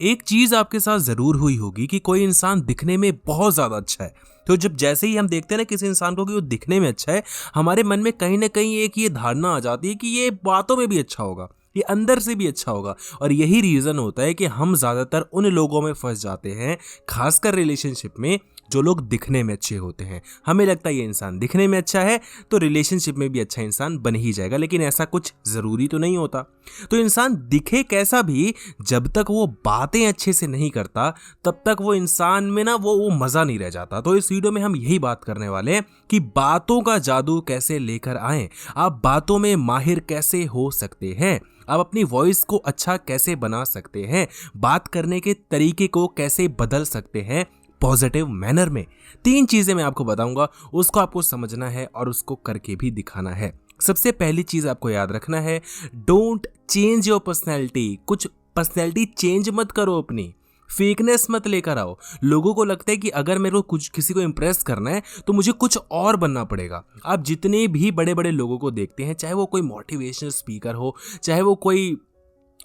एक चीज आपके साथ जरूर हुई होगी कि कोई इंसान दिखने में बहुत ज्यादा अच्छा है, तो जब जैसे ही हम देखते हैं ना किसी इंसान को कि वो दिखने में अच्छा है, हमारे मन में कहीं ना कहीं एक ये धारणा आ जाती है कि ये बातों में भी अच्छा होगा, ये अंदर से भी अच्छा होगा। और यही रीजन होता है कि हम ज्यादातर उन लोगों में फंस जाते हैं, खासकर रिलेशनशिप में, जो लोग दिखने में अच्छे होते हैं। हमें लगता है ये इंसान दिखने में अच्छा है तो रिलेशनशिप में भी अच्छा इंसान बन ही जाएगा, लेकिन ऐसा कुछ जरूरी तो नहीं होता। तो इंसान दिखे कैसा भी, जब तक वो बातें अच्छे से नहीं करता तब तक वो इंसान में ना वो मजा नहीं रह जाता। तो इस वीडियो में हम यही बात करने वाले हैं कि बातों का जादू कैसे लेकर आएं, आप बातों में माहिर कैसे हो सकते हैं, आप अपनी वॉइस को अच्छा कैसे बना सकते हैं, बात करने के तरीके को कैसे बदल सकते हैं पॉजिटिव मैनर में। 3 चीजें मैं आपको बताऊंगा, उसको आपको समझना है और उसको करके भी दिखाना है। सबसे पहली चीज आपको याद रखना है, डोंट चेंज योर पर्सनैलिटी। कुछ पर्सनैलिटी चेंज मत करो, अपनी फेकनेस मत लेकर आओ। लोगों को लगता है कि अगर मेरे को कुछ किसी को इंप्रेस करना है तो मुझे कुछ और बनना पड़ेगा। आप जितने भी बड़े बड़े लोगों को देखते हैं, चाहे वो कोई मोटिवेशनल स्पीकर हो, चाहे वो कोई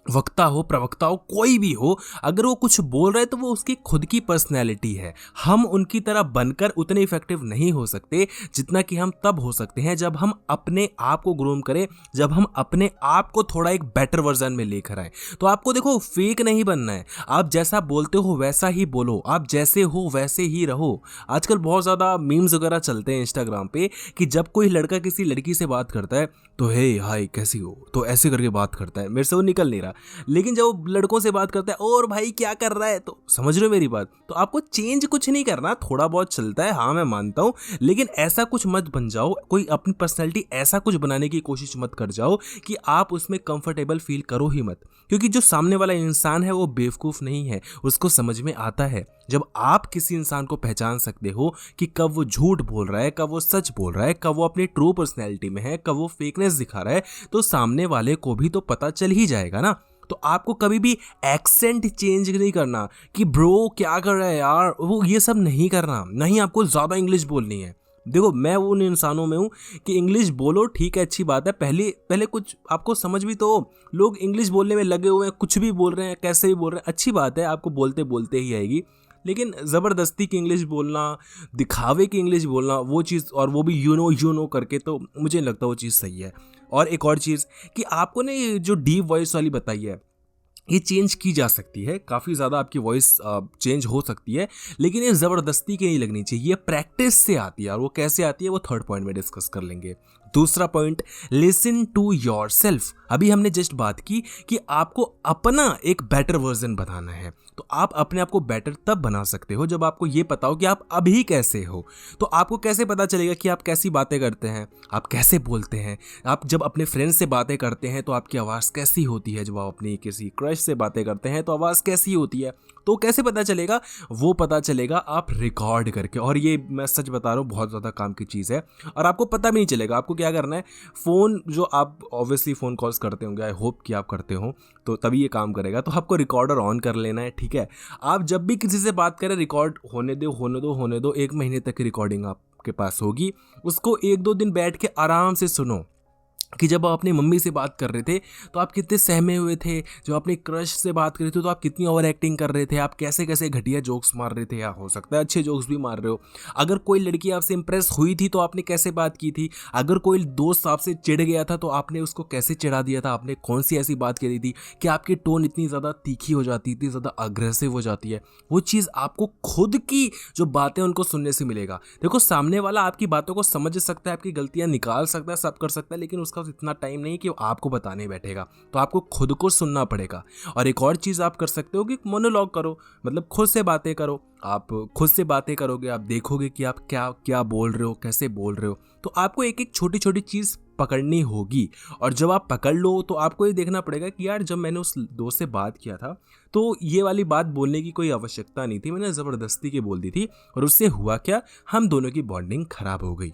वक्ता हो, प्रवक्ता हो, कोई भी हो, अगर वो कुछ बोल रहा है तो वो उसकी खुद की पर्सनैलिटी है। हम उनकी तरह बनकर उतने इफेक्टिव नहीं हो सकते जितना कि हम तब हो सकते हैं जब हम अपने आप को ग्रूम करें, जब हम अपने आप को थोड़ा एक बेटर वर्जन में लेकर आए। तो आपको देखो, फेक नहीं बनना है। आप जैसा बोलते हो वैसा ही बोलो, आप जैसे हो वैसे ही रहो। आजकल बहुत ज़्यादा मीम्स वगैरह चलते हैं इंस्टाग्राम पे कि जब कोई लड़का किसी लड़की से बात करता है तो हे हाय कैसी हो, तो ऐसे करके बात करता है, मेरे से वो निकल नहीं रहा। लेकिन जब वो लड़कों से बात करता है और भाई क्या कर रहा है, तो समझ रहे हो मेरी बात। तो आपको चेंज कुछ नहीं करना, थोड़ा बहुत चलता है, हाँ मैं मानता हूँ, लेकिन ऐसा कुछ मत बन जाओ, कोई अपनी पर्सनैलिटी ऐसा कुछ बनाने की कोशिश मत कर जाओ कि आप उसमें कंफर्टेबल फील करो ही मत। क्योंकि जो सामने वाला इंसान है वो बेवकूफ़ नहीं है, उसको समझ में आता है। जब आप किसी इंसान को पहचान सकते हो कि कब वो झूठ बोल रहा है, कब वो सच बोल रहा है, कब वो अपनी ट्रू पर्सनैलिटी में है, कब वो फेकनेस दिखा रहा है, तो सामने वाले को भी तो पता चल ही जाएगा ना। तो आपको कभी भी एक्सेंट चेंज नहीं करना कि ब्रो क्या कर रहा है यार, वो ये सब नहीं करना। नहीं, आपको ज़्यादा इंग्लिश बोलनी है। देखो, मैं उन इंसानों में हूँ कि इंग्लिश बोलो, ठीक है, अच्छी बात है, पहले पहले कुछ आपको समझ भी तो। लोग इंग्लिश बोलने में लगे हुए हैं, कुछ भी बोल रहे हैं, कैसे भी बोल रहे हैं, अच्छी बात है, आपको बोलते बोलते ही आएगी। लेकिन ज़बरदस्ती की इंग्लिश बोलना, दिखावे की इंग्लिश बोलना, वो चीज़, और वो भी यू नो करके, तो मुझे नहीं लगता वो चीज़ सही है। और एक और चीज़ कि आपको ना ये जो डीप वॉइस वाली बताई है, ये चेंज की जा सकती है, काफ़ी ज़्यादा आपकी वॉइस चेंज हो सकती है, लेकिन ये ज़बरदस्ती की नहीं लगनी चाहिए, ये प्रैक्टिस से आती है। और वो कैसे आती है वो थर्ड पॉइंट में डिस्कस कर लेंगे। दूसरा point, listen to yourself. अभी हमने जस्ट बात की कि आपको अपना एक बेटर वर्जन बनाना है, तो आप अपने आप को बेटर तब बना सकते हो जब आपको ये पता हो कि आप अभी कैसे हो। तो आपको कैसे पता चलेगा कि आप कैसी बातें करते हैं, आप कैसे बोलते हैं। आप जब अपने फ्रेंड्स से बातें करते हैं तो आपकी आवाज़ कैसी होती है, जब आप अपनी किसी क्रश से बातें करते हैं तो आवाज़ कैसी होती है, तो कैसे पता चलेगा? वो पता चलेगा आप रिकॉर्ड करके। और ये मैं सच बता रहा हूँ, बहुत ज़्यादा काम की चीज़ है, और आपको पता भी नहीं चलेगा। आपको क्या करना है, फ़ोन, जो आप ऑब्वियसली फ़ोन कॉल्स करते होंगे, आई होप कि आप करते हो, तो तभी ये काम करेगा। तो आपको रिकॉर्डर ऑन कर लेना है, ठीक है। आप जब भी किसी से बात करें, रिकॉर्ड होने दो होने दो होने दो, 1 महीने तक की रिकॉर्डिंग आपके पास होगी। उसको 1-2 दिन बैठ के आराम से सुनो कि जब आप अपनी मम्मी से बात कर रहे थे तो आप कितने सहमे हुए थे, जब अपने क्रश से बात कर रहे थे तो आप कितनी ओवर एक्टिंग कर रहे थे, आप कैसे कैसे घटिया जोक्स मार रहे थे, या हो सकता है अच्छे जोक्स भी मार रहे हो। अगर कोई लड़की आपसे इंप्रेस हुई थी तो आपने कैसे बात की थी, अगर कोई दोस्त आपसे चिढ़ गया था तो आपने उसको कैसे चिढ़ा दिया था, आपने कौन सी ऐसी बात करी थी कि आपकी टोन इतनी ज़्यादा तीखी हो जाती है, इतनी ज़्यादा अग्रेसिव हो जाती है। वो चीज़ आपको खुद की जो बातें उनको सुनने से मिलेगा। देखो, सामने वाला आपकी बातों को समझ सकता है, आपकी गलतियाँ निकाल सकता है, सब कर सकता है, लेकिन उसका इतना टाइम नहीं कि वो आपको बताने बैठेगा। तो आपको खुद को सुनना पड़ेगा। और एक और चीज़ आप कर सकते हो कि मोनोलॉग करो, मतलब खुद से बातें करो। आप खुद से बातें करोगे, आप देखोगे कि आप क्या क्या बोल रहे हो, कैसे बोल रहे हो। तो आपको एक एक छोटी छोटी चीज़ पकड़नी होगी। और जब आप पकड़ लो तो आपको ये देखना पड़ेगा कि यार, जब मैंने उस दोस्त से बात किया था तो ये वाली बात बोलने की कोई आवश्यकता नहीं थी, मैंने ज़बरदस्ती की बोल दी थी, और उससे हुआ क्या, हम दोनों की बॉन्डिंग खराब हो गई।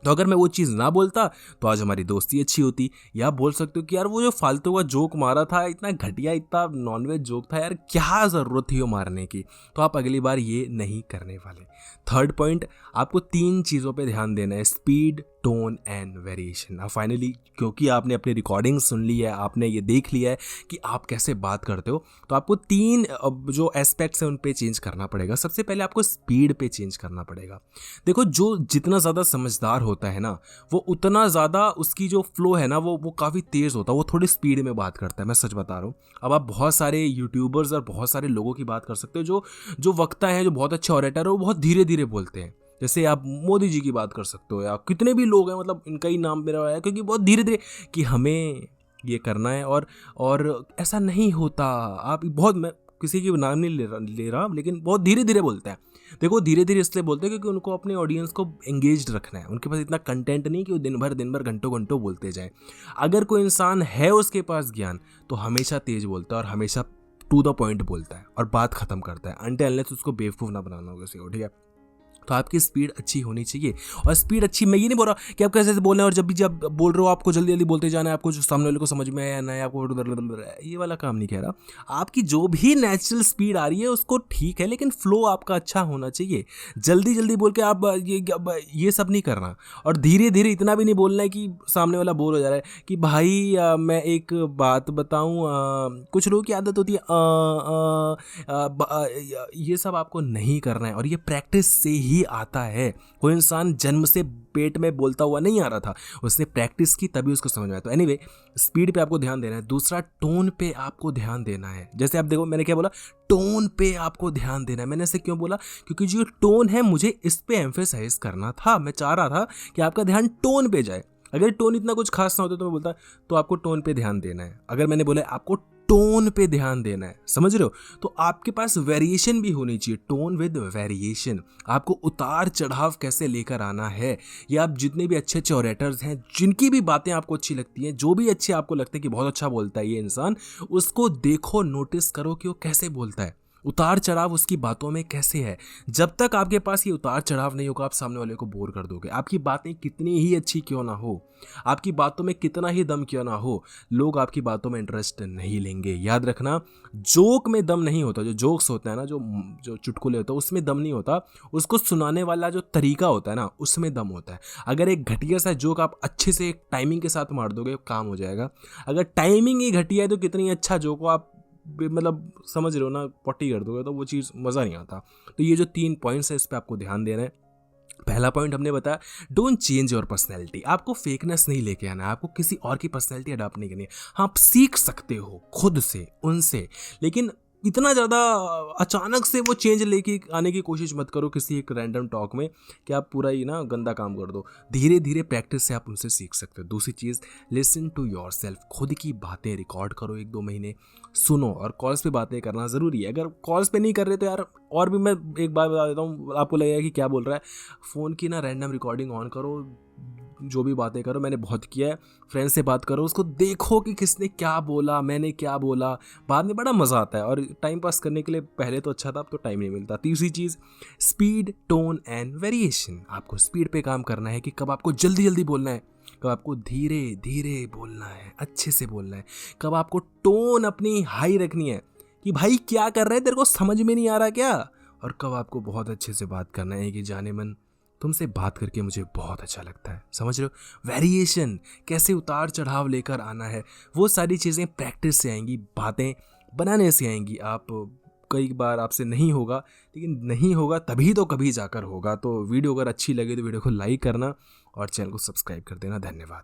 तो अगर मैं वो चीज़ ना बोलता तो आज हमारी दोस्ती अच्छी होती। या बोल सकते हो कि यार, वो जो फालतू का जोक मारा था, इतना घटिया, इतना नॉनवेज जोक था यार, क्या ज़रूरत थी वो मारने की। तो आप अगली बार ये नहीं करने वाले। थर्ड पॉइंट, आपको 3 चीज़ों पे ध्यान देना है, स्पीड, टोन एंड वेरिएशन। अब फाइनली क्योंकि आपने अपनी रिकॉर्डिंग सुन ली है, आपने ये देख लिया है कि आप कैसे बात करते हो, तो आपको 3 जो एस्पेक्ट्स हैं उन पे चेंज करना पड़ेगा। सबसे पहले आपको स्पीड पे चेंज करना पड़ेगा। देखो, जो जितना ज़्यादा समझदार होता है ना, वो उतना ज़्यादा उसकी जो फ्लो है ना वो काफ़ी तेज़ होता है, वो थोड़ी स्पीड में बात करता है। मैं सच बता रहा हूँ। अब आप बहुत सारे यूट्यूबर्स और बहुत सारे लोगों की बात कर सकते हो जो वक्ता हैं, जो बहुत अच्छे ऑरेटर है, वो बहुत धीरे धीरे बोलते हैं। जैसे आप मोदी जी की बात कर सकते हो, या कितने भी लोग हैं, मतलब इनका ही नाम मेरा है, क्योंकि बहुत धीरे धीरे कि हमें ये करना है और ऐसा नहीं होता। आप बहुत, मैं किसी की नाम नहीं ले रहा, लेकिन बहुत धीरे धीरे बोलते हैं। देखो, धीरे धीरे इसलिए बोलते हैं क्योंकि उनको अपने ऑडियंस को एंगेज्ड रखना है। उनके पास इतना कंटेंट नहीं कि वो दिन भर घंटों घंटों बोलते जाएं। अगर कोई इंसान है उसके पास ज्ञान, तो हमेशा तेज बोलता है और हमेशा टू द पॉइंट बोलता है और बात खत्म करता है, अनटिल अनलेस उसको बेवकूफ़ ना बनाना होगा किसी को। ठीक है, तो आपकी स्पीड अच्छी होनी चाहिए। और स्पीड अच्छी, मैं ये नहीं बोल रहा कि आप कैसे बोल रहे हैं और जब बोल रहे हो आपको जल्दी जल्दी बोलते जाना है, आपको जो सामने वाले को समझ में आया ना है, आपको ये वाला काम नहीं कह रहा। आपकी जो भी नेचुरल स्पीड आ रही है उसको ठीक है, लेकिन फ्लो आपका अच्छा होना चाहिए। जल्दी जल्दी बोल के आप ये सब नहीं करना, और धीरे धीरे इतना भी नहीं बोलना है कि सामने वाला बोर हो जा रहा है कि भाई मैं एक बात बताऊँ, कुछ लोगों की आदत होती है ये सब आपको नहीं करना है, और ये प्रैक्टिस से ही आता है। कोई इंसान जन्म से पेट में बोलता हुआ नहीं आ रहा था, उसने प्रैक्टिस की तभी उसको समझ में आया। तो एनीवे, स्पीड पे आपको ध्यान देना है। दूसरा, टोन पे आपको ध्यान देना है। जैसे आप देखो, मैंने क्या बोला, टोन पे आपको ध्यान देना है। मैंने ऐसे क्यों बोला? क्योंकि जो टोन है, मुझे इस पे एम्फेसाइज करना था। मैं चाह रहा था कि आपका ध्यान टोन पे जाए। अगर टोन इतना कुछ खास ना होता तो मैं बोलता तो आपको टोन पे ध्यान देना है। अगर मैंने बोला आपको टोन पे ध्यान देना है, समझ रहे हो, तो आपके पास वेरिएशन भी होनी चाहिए। Tone with variation. आपको उतार चढ़ाव कैसे लेकर आना है, या आप जितने भी अच्छे अच्छे ऑरेटर्स हैं, जिनकी भी बातें आपको अच्छी लगती हैं, जो भी अच्छे आपको लगते हैं कि बहुत अच्छा बोलता है ये इंसान, उसको देखो, नोटिस करो कि वो कैसे बोलता है, उतार चढ़ाव उसकी बातों में कैसे है। जब तक आपके पास ये उतार चढ़ाव नहीं होगा, आप सामने वाले को बोर कर दोगे। आपकी बातें कितनी ही अच्छी क्यों ना हो, आपकी बातों में कितना ही दम क्यों ना हो, लोग आपकी बातों में इंटरेस्ट नहीं लेंगे। याद रखना, जोक में दम नहीं होता। जो जोक्स होता है ना, जो चुटकुले होता है, उसमें दम नहीं होता। उसको सुनाने वाला जो तरीका होता है ना, उसमें दम होता है। अगर एक घटिया सा जोक आप अच्छे से एक टाइमिंग के साथ मार दोगे, काम हो जाएगा। अगर टाइमिंग ही घटिया है तो कितनी अच्छा जोक हो, आप मतलब समझ रहे हो ना, पट्टी कर दोगे तो वो चीज़ मज़ा नहीं आता। तो ये जो 3 पॉइंट्स है, इस पर आपको ध्यान देना है। पहला पॉइंट हमने बताया, डोंट चेंज योर पर्सनैलिटी। आपको फेकनेस नहीं लेके आना है, आपको किसी और की पर्सनैलिटी अडॉप्ट नहीं करनी है। हाँ, आप सीख सकते हो खुद से, उनसे, लेकिन इतना ज़्यादा अचानक से वो चेंज लेके आने की कोशिश मत करो किसी एक रैंडम टॉक में कि आप पूरा ही ना गंदा काम कर दो। धीरे धीरे प्रैक्टिस से आप उनसे सीख सकते हो। दूसरी चीज़, लिसन टू योर सेल्फ। खुद की बातें रिकॉर्ड करो, 1-2 महीने सुनो, और कॉल्स पे बातें करना ज़रूरी है। अगर कॉल्स पे नहीं कर रहे तो यार, और भी मैं एक बात बता देता हूँ, आपको लगेगा कि क्या बोल रहा है, फ़ोन की ना रैंडम रिकॉर्डिंग ऑन करो, जो भी बातें करो, मैंने बहुत किया है, फ्रेंड से बात करो, उसको देखो कि किसने क्या बोला, मैंने क्या बोला, बाद में बड़ा मज़ा आता है। और टाइम पास करने के लिए पहले तो अच्छा था, अब तो टाइम नहीं मिलता। तीसरी चीज़, स्पीड, टोन एंड वेरिएशन। आपको स्पीड पे काम करना है कि कब आपको जल्दी जल्दी बोलना है, कब आपको धीरे धीरे बोलना है, अच्छे से बोलना है, कब आपको टोन अपनी हाई रखनी है कि भाई क्या कर रहे हैं, तेरे को समझ में नहीं आ रहा क्या, और कब आपको बहुत अच्छे से बात करना है कि जाने मन, तुमसे बात करके मुझे बहुत अच्छा लगता है। समझ रहे हो? वेरिएशन, कैसे उतार चढ़ाव लेकर आना है, वो सारी चीज़ें प्रैक्टिस से आएंगी, बातें बनाने से आएंगी। आप कई बार आपसे नहीं होगा, लेकिन नहीं होगा तभी तो कभी जाकर होगा। तो वीडियो अगर अच्छी लगे तो वीडियो को लाइक करना और चैनल को सब्सक्राइब कर देना। धन्यवाद।